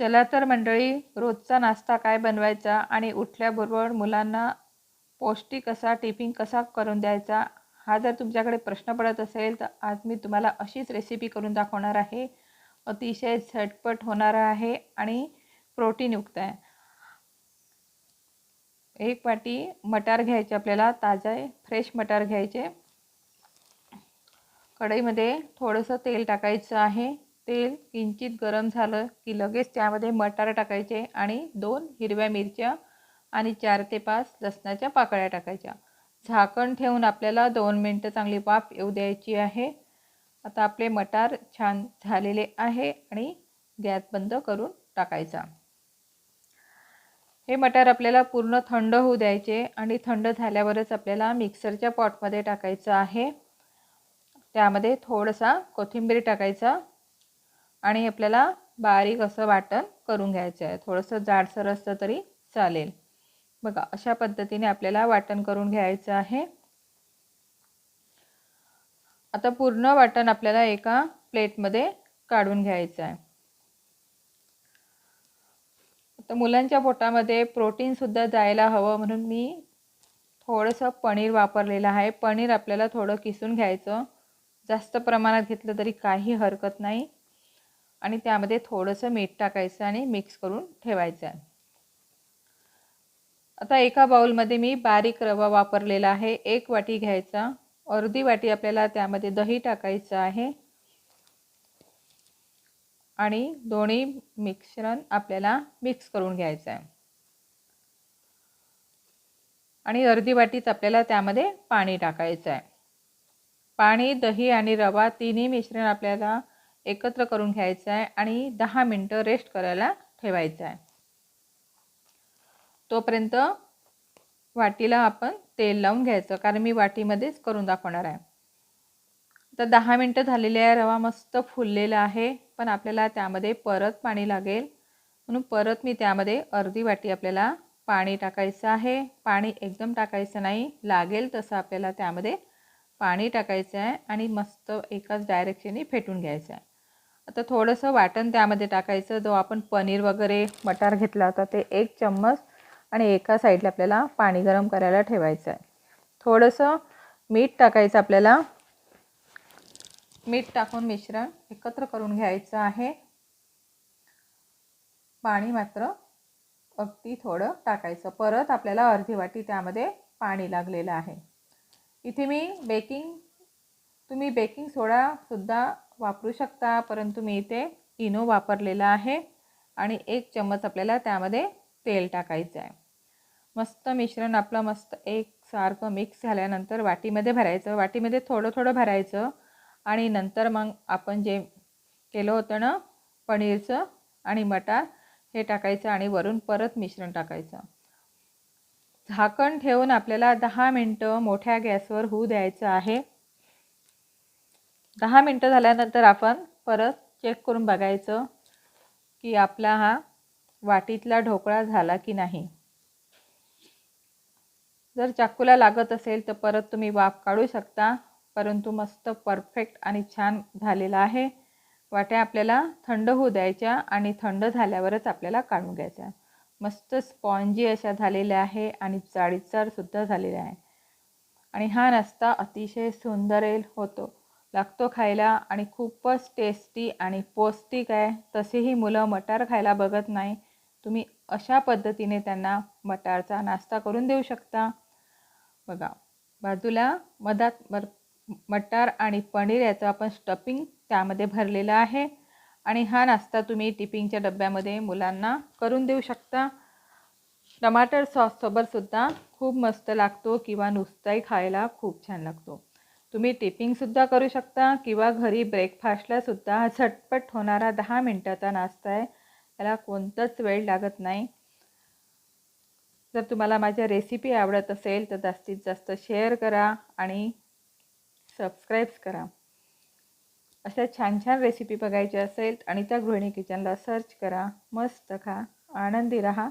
चला तर मंडळी, रोजचा नाश्ता काय बनवायचा आणि उठल्याबरोबर मुलांना पौष्टिक असा टिफिन कसा करून द्यायचा, हा जर तुमच्याकडे प्रश्न पडत असेल तर आज मी तुम्हाला अशीच रेसिपी करून दाखवणार आहे. अतिशय झटपट होणारा आहे आणि प्रोटीनयुक्त आहे. एक वाटी मटार घ्यायचे, आपल्याला ताजे फ्रेश मटार घ्यायचे. कढईमध्ये थोडंसं तेल टाकायचं आहे. तेल किंचित गरम झालं की लगेच त्यामध्ये मटार टाकायचे आणि 2 हिरव्या मिरच्या आणि 4 ते 5 लसणाच्या पाकळ्या टाकायच्या. झाकण ठेवून आपल्याला 2 मिनिटं चांगली वाफ येऊ द्यायची आहे. आता आपले मटार छान झालेले आहे आणि गॅस बंद करून टाकायचा. हे मटार आपल्याला पूर्ण थंड होऊ द्यायचे आणि थंड झाल्यावरच आपल्याला मिक्सरच्या पॉटमध्ये टाकायचं आहे. त्यामध्ये थोडासा कोथिंबीर टाकायचा आणि आपल्याला बारीक असं वाटण करून घ्यायचं आहे. थोडंसं जाडसर असतं तरी चालेल. बघा, अशा पद्धतीने आपल्याला वाटण करून घ्यायचं आहे. आता पूर्ण वाटण आपल्याला एका प्लेटमध्ये काढून घ्यायचं आहे. आता मुलांच्या पोटामध्ये प्रोटीनसुद्धा जायला हवं म्हणून मी थोडंसं पनीर वापरलेलं आहे. पनीर आपल्याला थोडं किसून घ्यायचं. जास्त प्रमाणात घेतलं तरी काही हरकत नाही. आणि त्यामध्ये थोडंसं मीठ टाकायचं आणि मिक्स करून ठेवायचं आहे. आता एका बाउलमध्ये मी बारीक रवा वापरलेला आहे. 1 वाटी घ्यायचा. अर्धी वाटी आपल्याला त्यामध्ये दही टाकायचं आहे आणि दोन्ही मिश्रण आपल्याला मिक्स करून घ्यायचं आहे. आणि अर्धी वाटीच आपल्याला त्यामध्ये पाणी टाकायचं आहे. पाणी, दही आणि रवा तिन्ही मिश्रण आपल्याला एकत्र करून घ्यायचं आहे आणि 10 मिनिटं रेस्ट करायला ठेवायचं आहे. तोपर्यंत वाटीला आपण तेल लावून घ्यायचं, कारण मी वाटीमध्येच करून दाखवणार आहे. तर 10 मिनिटं झालेले आहे. रवा मस्त फुललेला आहे, पण आपल्याला त्यामध्ये परत पाणी लागेल म्हणून परत मी त्यामध्ये अर्धी वाटी आपल्याला पाणी टाकायचं आहे. पाणी एकदम टाकायचं नाही, लागेल तसं आपल्याला त्यामध्ये पाणी टाकायचं आहे आणि मस्त एकाच डायरेक्शनने फेटून घ्यायचं आहे. आता थोडंसं वाटण त्यामध्ये टाकायचं. जो आपण पनीर वगैरे मटार घेतला होता ते 1 चम्मच आणि एका साईडला आपल्याला पाणी गरम करायला ठेवायचं आहे. थोडंसं मीठ टाकायचं आपल्याला. मीठ टाकून मिश्रण एकत्र करून घ्यायचं आहे. पाणी मात्र अगदी थोडं टाकायचं. परत आपल्याला अर्धी वाटी त्यामध्ये पाणी लागलेलं आहे. इथे मी तुम्ही बेकिंग सोडासुद्धा वापरू शकता, परंतु मी इथे इनो वापरलेला आहे आणि 1 चम्मच आपल्याला त्यामध्ये तेल टाकायचं आहे. मस्त मिश्रण आपलं मस्त एकसारखं मिक्स झाल्यानंतर वाटीमध्ये भरायचं. वाटीमध्ये थोडं थोडं भरायचं आणि नंतर मग आपण जे केलं होतं ना पनीरचं आणि मटार, हे टाकायचं आणि वरून परत मिश्रण टाकायचं. झाकण ठेवून आपल्याला 10 मिनिटं मोठ्या गॅसवर होऊ द्यायचं आहे. 10 मिनिटं झाल्यानंतर आपण परत चेक करून बघायचं की आपला हा वाटीतला ढोकळा झाला की नाही. जर चाकूला लागत असेल तर परत तुम्ही वाफ काढू शकता, परंतु मस्त परफेक्ट आणि छान झालेला आहे. वाट्या आपल्याला थंड होऊ द्यायच्या आणि थंड झाल्यावरच आपल्याला काढून घ्यायच्या. मस्त स्पॉन्जी अशा झालेल्या आहे आणि जाळीदारसुद्धा झालेल्या आहे. आणि हा नाश्ता अतिशय सुंदर लागतो खायला आणि खूपच टेस्टी आणि पौष्टिक आहे. तसेही मुलं मटार खायला बघत नाही. तुम्ही अशा पद्धतीने त्यांना मटारचा नाश्ता करून देऊ शकता. बघा, बाजूला मधात मटार आणि पनीर याचं आपण स्टफिंग त्यामध्ये भरलेलं आहे आणि हा नाश्ता तुम्ही टिफिनच्या डब्यामध्ये मुलांना करून देऊ शकता. टमाटर सॉससोबतसुद्धा खूप मस्त लागतो किंवा नुसताही खायला खूप छान लागतो. तुम्ही टिफिनसुद्धा करू शकता किंवा घरी ब्रेकफास्टलासुद्धा झटपट होणारा 10 मिनिटाचा नाश्ता आहे. त्याला कोणताच वेळ लागत नाही. जर तुम्हाला माझ्या रेसिपी आवडत असेल तर जास्तीत जास्त शेअर करा आणि सबस्क्राईब करा. अशा छान छान रेसिपी बघायच्या असेल आणि त्या गृहिणी किचनला सर्च करा. मस्त खा, आनंदी राहा.